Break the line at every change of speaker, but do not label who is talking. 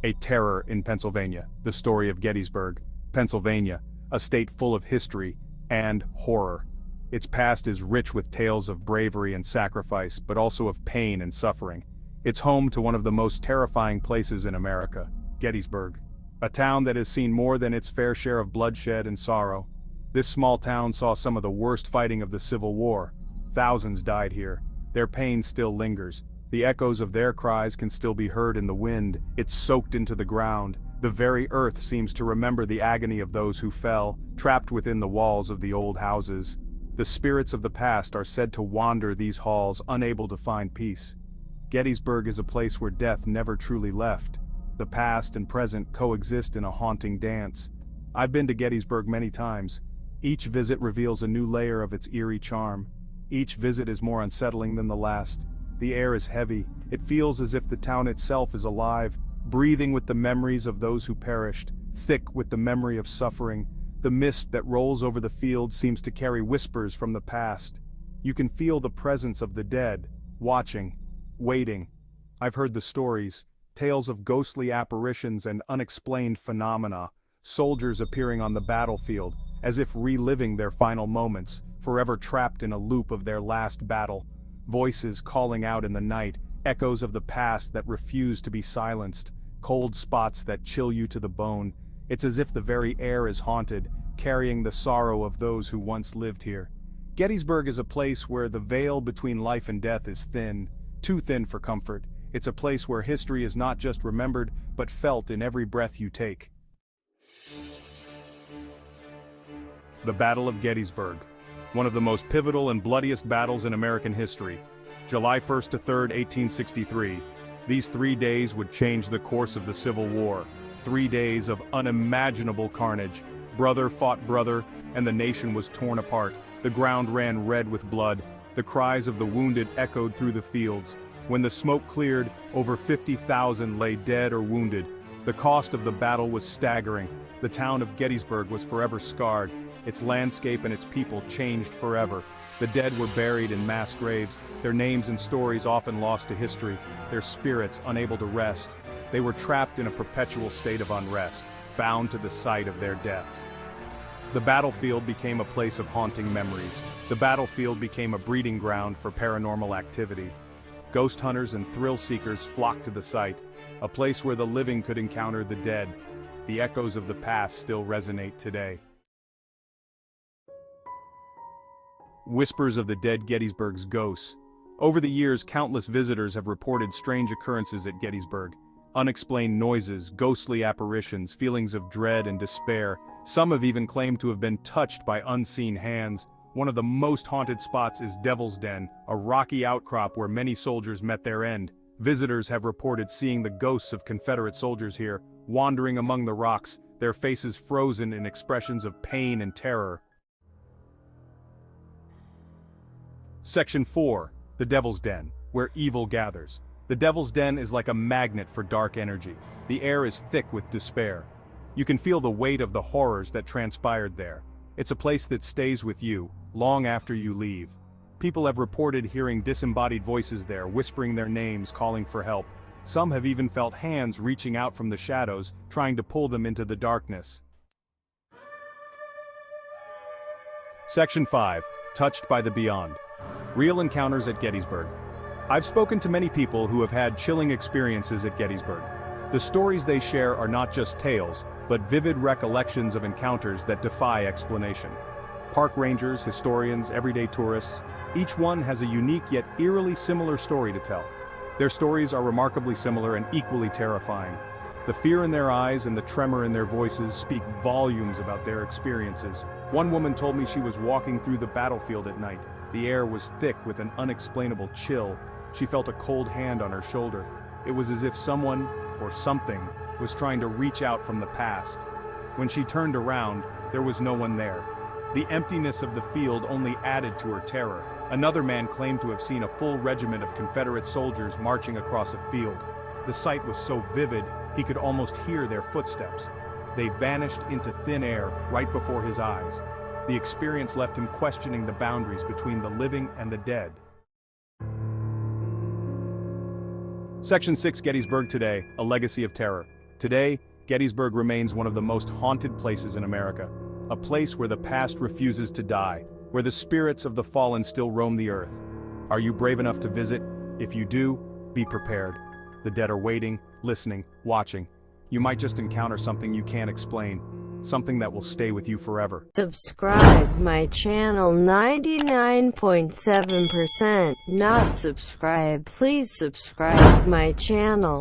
A terror in Pennsylvania, the story of Gettysburg, Pennsylvania, a state full of history and horror. Its past is rich with tales of bravery and sacrifice, but also of pain and suffering. It's home to one of the most terrifying places in America, Gettysburg, a town that has seen more than its fair share of bloodshed and sorrow. This small town saw some of the worst fighting of the Civil War. Thousands died here. Their pain still lingers. The echoes of their cries can still be heard in the wind. It's soaked into the ground. The very earth seems to remember the agony of those who fell, trapped within the walls of the old houses. The spirits of the past are said to wander these halls, unable to find peace. Gettysburg is a place where death never truly left. The past and present coexist in a haunting dance. I've been to Gettysburg many times. Each visit reveals a new layer of its eerie charm. Each visit is more unsettling than the last. The air is heavy. It feels as if the town itself is alive, breathing with the memories of those who perished, thick with the memory of suffering. The mist that rolls over the field seems to carry whispers from the past. You can feel the presence of the dead, watching, waiting. I've heard the stories, tales of ghostly apparitions and unexplained phenomena, soldiers appearing on the battlefield, as if reliving their final moments, forever trapped in a loop of their last battle. Voices calling out in the night, echoes of the past that refuse to be silenced, cold spots that chill you to the bone. It's as if the very air is haunted, carrying the sorrow of those who once lived here. Gettysburg is a place where the veil between life and death is thin, too thin for comfort. It's a place where history is not just remembered, but felt in every breath you take. The Battle of Gettysburg, one of the most pivotal and bloodiest battles in American history. July 1st to 3rd, 1863. These 3 days would change the course of the Civil War. 3 days of unimaginable carnage. Brother fought brother, and the nation was torn apart. The ground ran red with blood. The cries of the wounded echoed through the fields. When the smoke cleared, over 50,000 lay dead or wounded. The cost of the battle was staggering. The town of Gettysburg was forever scarred. Its landscape and its people changed forever. The dead were buried in mass graves, their names and stories often lost to history, their spirits unable to rest. They were trapped in a perpetual state of unrest, bound to the site of their deaths. The battlefield became a place of haunting memories. The battlefield became a breeding ground for paranormal activity. Ghost hunters and thrill seekers flocked to the site, a place where the living could encounter the dead. The echoes of the past still resonate today. Whispers of the dead Gettysburg's ghosts. Over the years, countless visitors have reported strange occurrences at Gettysburg. Unexplained noises, ghostly apparitions, feelings of dread and despair. Some have even claimed to have been touched by unseen hands. One of the most haunted spots is Devil's Den, a rocky outcrop where many soldiers met their end. Visitors have reported seeing the ghosts of Confederate soldiers here, wandering among the rocks, their faces frozen in expressions of pain and terror. Section 4. The Devil's Den, where evil gathers. The Devil's Den is like a magnet for dark energy. The air is thick with despair. You can feel the weight of the horrors that transpired there. It's a place that stays with you, long after you leave. People have reported hearing disembodied voices there, whispering their names, calling for help. Some have even felt hands reaching out from the shadows, trying to pull them into the darkness. Section 5. Touched by the Beyond. Real encounters at Gettysburg. I've spoken to many people who have had chilling experiences at Gettysburg. The stories they share are not just tales, but vivid recollections of encounters that defy explanation. Park rangers, historians, everyday tourists, each one has a unique yet eerily similar story to tell. Their stories are remarkably similar and equally terrifying. The fear in their eyes and the tremor in their voices speak volumes about their experiences. One woman told me she was walking through the battlefield at night. The air was thick with an unexplainable chill. She felt a cold hand on her shoulder. It was as if someone, or something, was trying to reach out from the past. When she turned around, there was no one there. The emptiness of the field only added to her terror. Another man claimed to have seen a full regiment of Confederate soldiers marching across a field. The sight was so vivid, he could almost hear their footsteps. They vanished into thin air right before his eyes. The experience left him questioning the boundaries between the living and the dead. Section 6. Gettysburg Today, a legacy of terror. Today, Gettysburg remains one of the most haunted places in America, a place where the past refuses to die, where the spirits of the fallen still roam the earth. Are you brave enough to visit? If you do, be prepared. The dead are waiting, listening, watching. You might just encounter something you can't explain, something that will stay with you forever.
Subscribe my channel. 99.7% not subscribe. Please subscribe my channel.